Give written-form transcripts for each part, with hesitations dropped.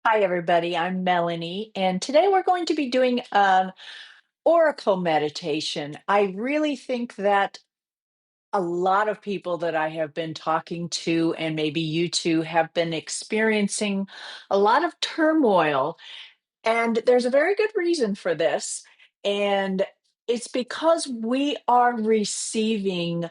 Hi, everybody. I'm Melanie, and today we're going to be doing an oracle meditation. I really think that a lot of people that I have been talking to, and maybe you too, have been experiencing a lot of turmoil. And there's a very good reason for this. And it's because we are receiving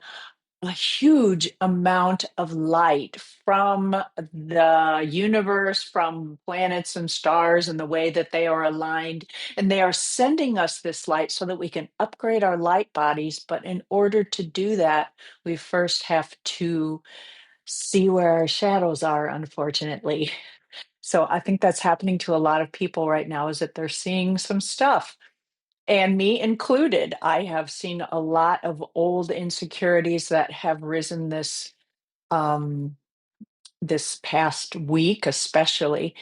a huge amount of light from the universe, from planets and stars, and the way that they are aligned. And they are sending us this light so that we can upgrade our light bodies. But in order to do that, we first have to see where our shadows are, unfortunately. So I think that's happening to a lot of people right now, is that they're seeing some stuff, and me included. I have seen a lot of old insecurities that have risen um this past week especially.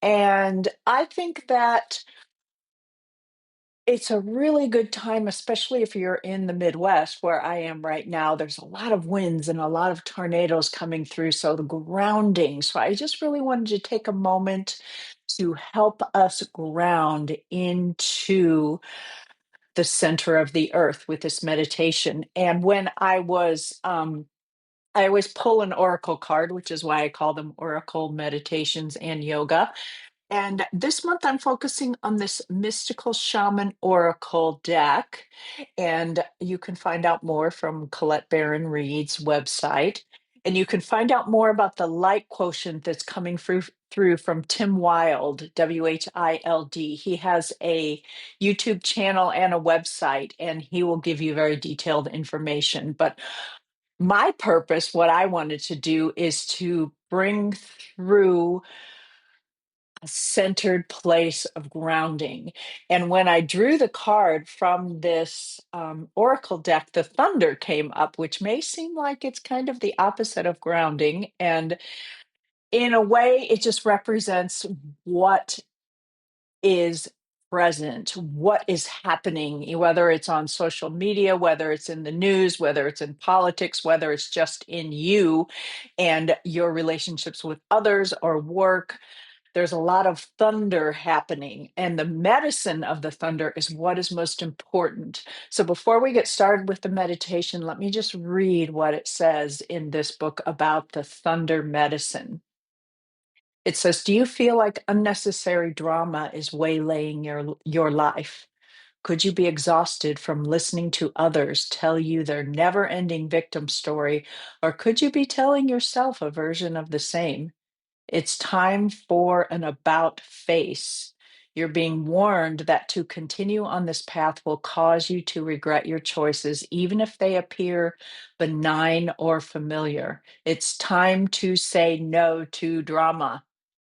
And I think that it's a really good time, especially if you're in the Midwest where I am right now. There's a lot of winds and a lot of tornadoes coming through, so the grounding. So I just really wanted to take a moment to help us ground into the center of the earth with this meditation. And when I always pull an oracle card, which is why I call them oracle meditations and yoga. And this month I'm focusing on this Mystical Shaman Oracle deck. And you can find out more from Colette Baron Reed's website. And you can find out more about the light quotient that's coming through from Tim Wild, Wild. He has a YouTube channel and a website, and he will give you very detailed information. But my purpose, what I wanted to do, is to bring through a centered place of grounding. And when I drew the card from this oracle deck, the thunder came up, which may seem like it's kind of the opposite of grounding. And in a way, it just represents what is present, what is happening, whether it's on social media, whether it's in the news, whether it's in politics, whether it's just in you and your relationships with others or work. There's a lot of thunder happening, and the medicine of the thunder is what is most important. So, before we get started with the meditation, let me just read what it says in this book about the thunder medicine. It says, "Do you feel like unnecessary drama is waylaying your life? Could you be exhausted from listening to others tell you their never-ending victim story, or could you be telling yourself a version of the same? It's time for an about face. You're being warned that to continue on this path will cause you to regret your choices, even if they appear benign or familiar. It's time to say no to drama."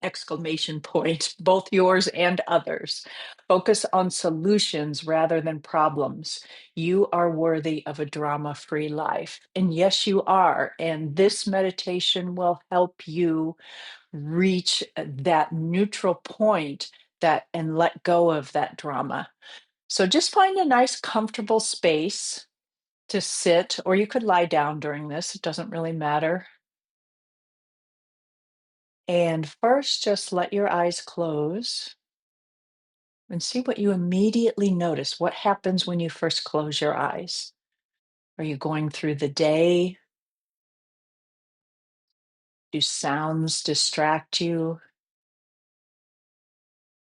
Exclamation point, both yours and others. Focus on solutions rather than problems. You are worthy of a drama free life. And yes, you are. And this meditation will help you reach that neutral point, that and let go of that drama. So just find a nice comfortable space to sit, or you could lie down during this. It doesn't really matter. And first, just let your eyes close and see what you immediately notice. What happens when you first close your eyes? Are you going through the day? Do sounds distract you?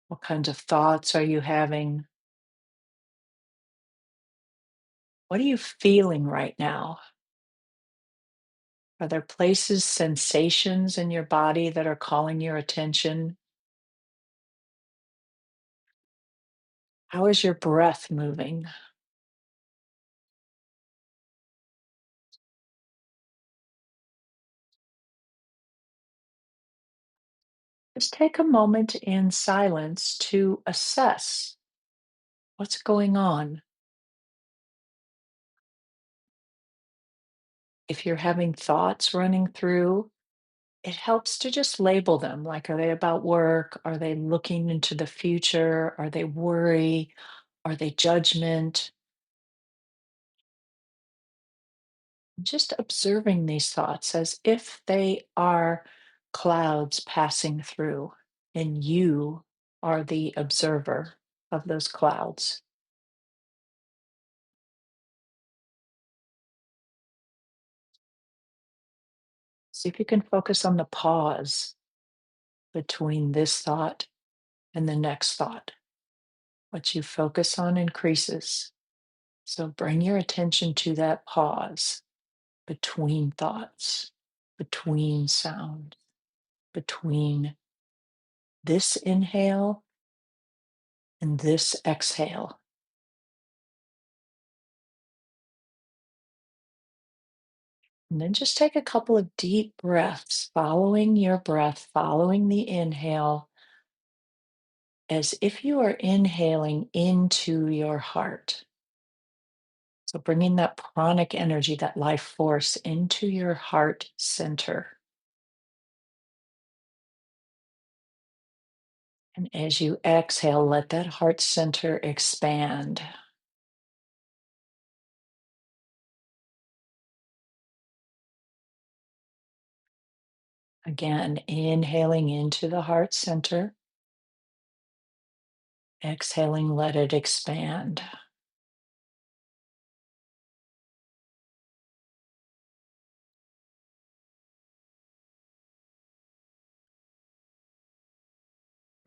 What kinds of thoughts are you having? What are you feeling right now? Are there places, sensations in your body that are calling your attention? How is your breath moving? Just take a moment in silence to assess what's going on. If you're having thoughts running through, it helps to just label them. Like, are they about work? Are they looking into the future? Are they worry? Are they judgment? Just observing these thoughts as if they are clouds passing through. and you are the observer of those clouds. See if you can focus on the pause between this thought and the next thought. What you focus on increases. So bring your attention to that pause between thoughts, between sound, between this inhale and this exhale. And then just take a couple of deep breaths, following your breath, following the inhale, as if you are inhaling into your heart. So bringing that pranic energy, that life force into your heart center. And as you exhale, let that heart center expand. Again, inhaling into the heart center, exhaling, let it expand.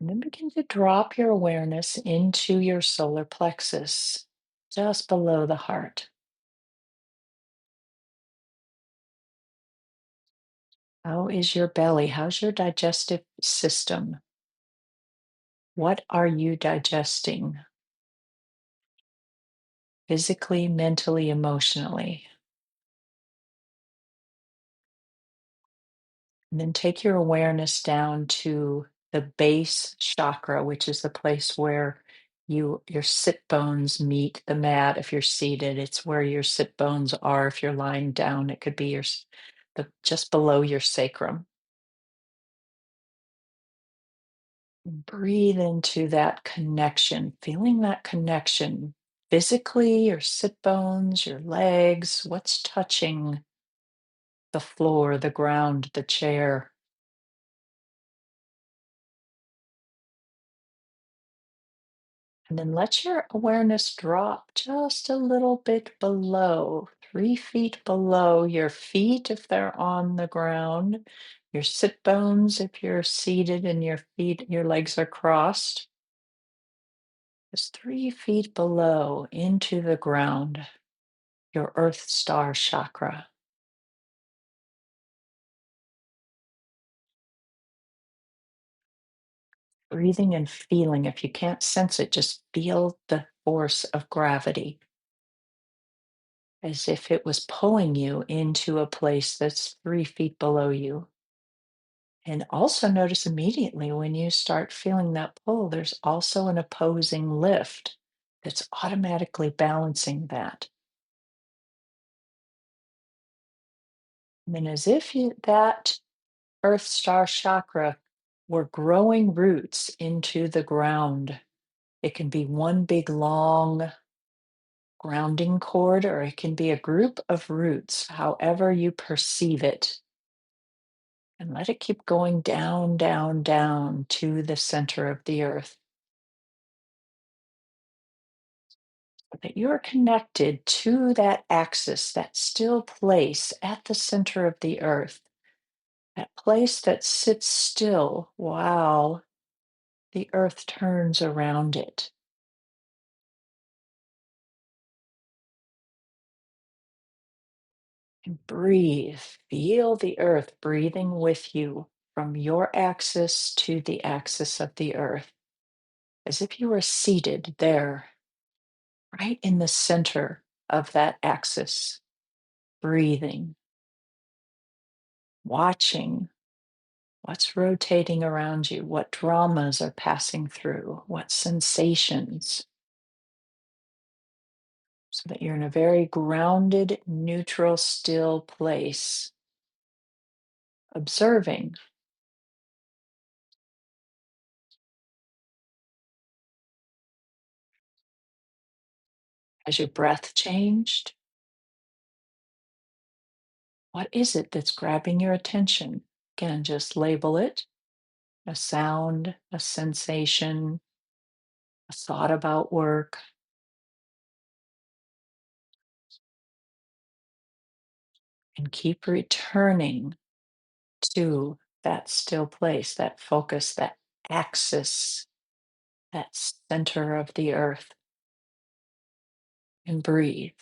And then begin to drop your awareness into your solar plexus, just below the heart. How is your belly? How's your digestive system? What are you digesting physically, mentally, emotionally? And then take your awareness down to the base chakra, which is the place where your sit bones meet the mat. If you're seated, it's where your sit bones are. If you're lying down, it could be the just below your sacrum. Breathe into that connection, feeling that connection physically, your sit bones, your legs, what's touching the floor, the ground, the chair. And then let your awareness drop just a little bit below, 3 feet below your feet if they're on the ground, your sit bones if you're seated and your legs are crossed. Just 3 feet below into the ground, your Earth Star Chakra. Breathing and feeling. If you can't sense it, just feel the force of gravity as if it was pulling you into a place that's 3 feet below you. And also notice immediately when you start feeling that pull, there's also an opposing lift that's automatically balancing that. I mean, as if that Earth Star Chakra were growing roots into the ground. It can be one big long grounding cord, or it can be a group of roots, however you perceive it. And let it keep going down, down, down to the center of the earth. That you're connected to that axis, that still place at the center of the earth, that place that sits still while the earth turns around it. And breathe. Feel the earth breathing with you from your axis to the axis of the earth, as if you were seated there, right in the center of that axis, breathing, watching what's rotating around you, what dramas are passing through, what sensations, so that you're in a very grounded, neutral, still place, observing. Has your breath changed? What is it that's grabbing your attention? Again, just label it a sound, a sensation, a thought about work, and keep returning to that still place, that focus, that axis, that center of the earth, and breathe.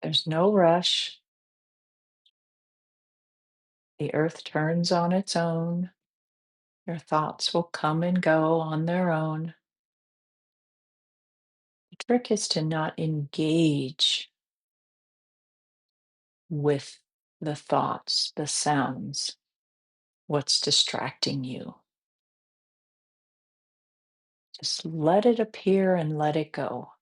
There's no rush. The earth turns on its own. Your thoughts will come and go on their own. The trick is to not engage with the thoughts, the sounds, what's distracting you. Just let it appear and let it go.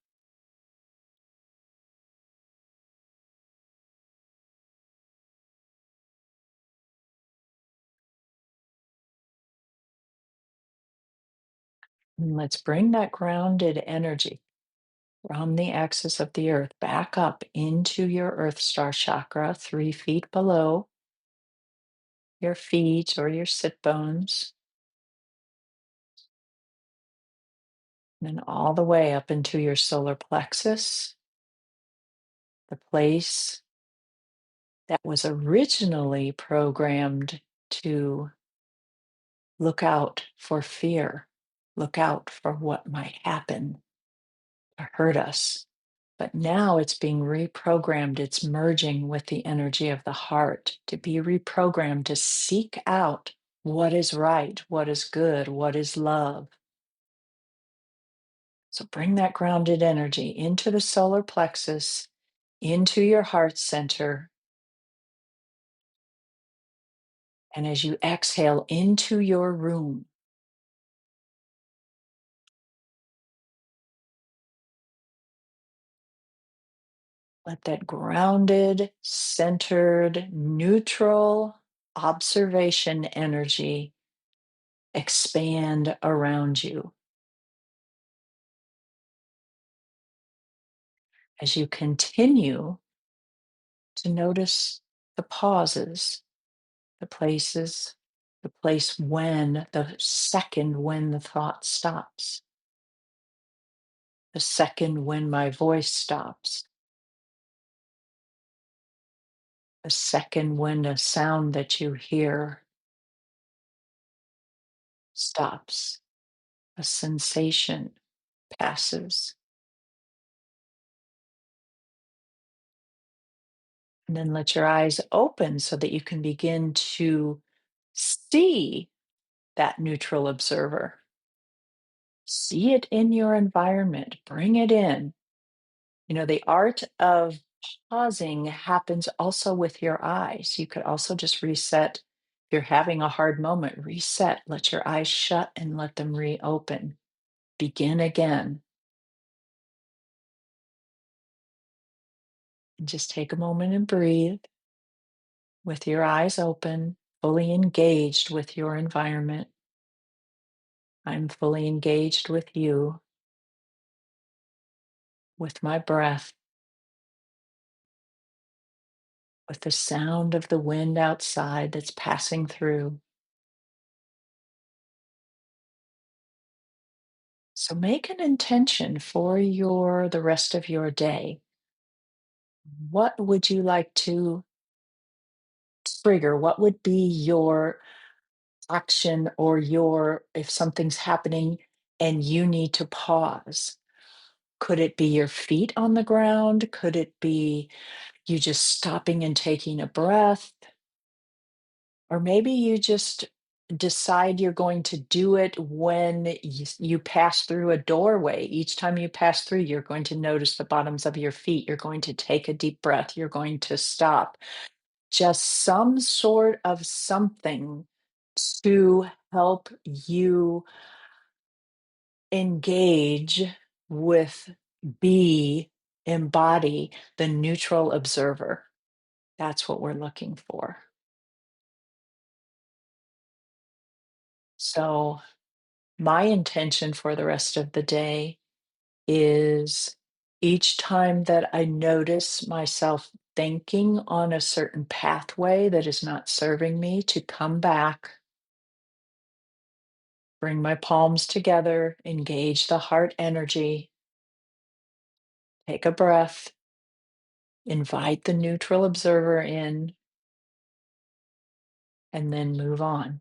And let's bring that grounded energy from the axis of the earth back up into your Earth Star Chakra, 3 feet below your feet or your sit bones, and then all the way up into your solar plexus, the place that was originally programmed to look out for fear, look out for what might happen to hurt us. But now it's being reprogrammed. It's merging with the energy of the heart to be reprogrammed to seek out what is right, what is good, what is love. So bring that grounded energy into the solar plexus, into your heart center. And as you exhale into your room, let that grounded, centered, neutral observation energy expand around you. As you continue to notice the pauses, the places, the place when, the second when the thought stops, the second when my voice stops, the second when a sound that you hear stops, a sensation passes. And then let your eyes open so that you can begin to see that neutral observer. See it in your environment, bring it in. You know, the art of pausing happens also with your eyes. You could also just reset. If you're having a hard moment, reset, let your eyes shut and let them reopen. Begin again. And just take a moment and breathe with your eyes open, fully engaged with your environment. I'm fully engaged with you, with my breath, with the sound of the wind outside that's passing through. So make an intention for the rest of your day. What would you like to trigger? What would be your action or your if something's happening and you need to pause? Could it be your feet on the ground? Could it be you just stopping and taking a breath? Or maybe you just decide you're going to do it when you pass through a doorway. Each time you pass through, you're going to notice the bottoms of your feet. You're going to take a deep breath. You're going to stop. Just some sort of something to help you engage with, be, embody the neutral observer. That's what we're looking for. So, my intention for the rest of the day is Each time that I notice myself thinking on a certain pathway that is not serving me, to come back, bring my palms together, engage the heart energy, take a breath, invite the neutral observer in, and then move on.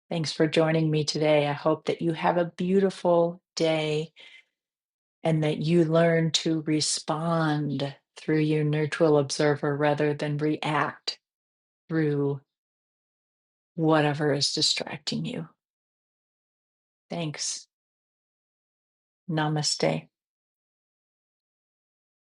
Thanks for joining me today. I hope that you have a beautiful day and that you learn to respond through your neutral observer rather than react through whatever is distracting you. Thanks. Namaste.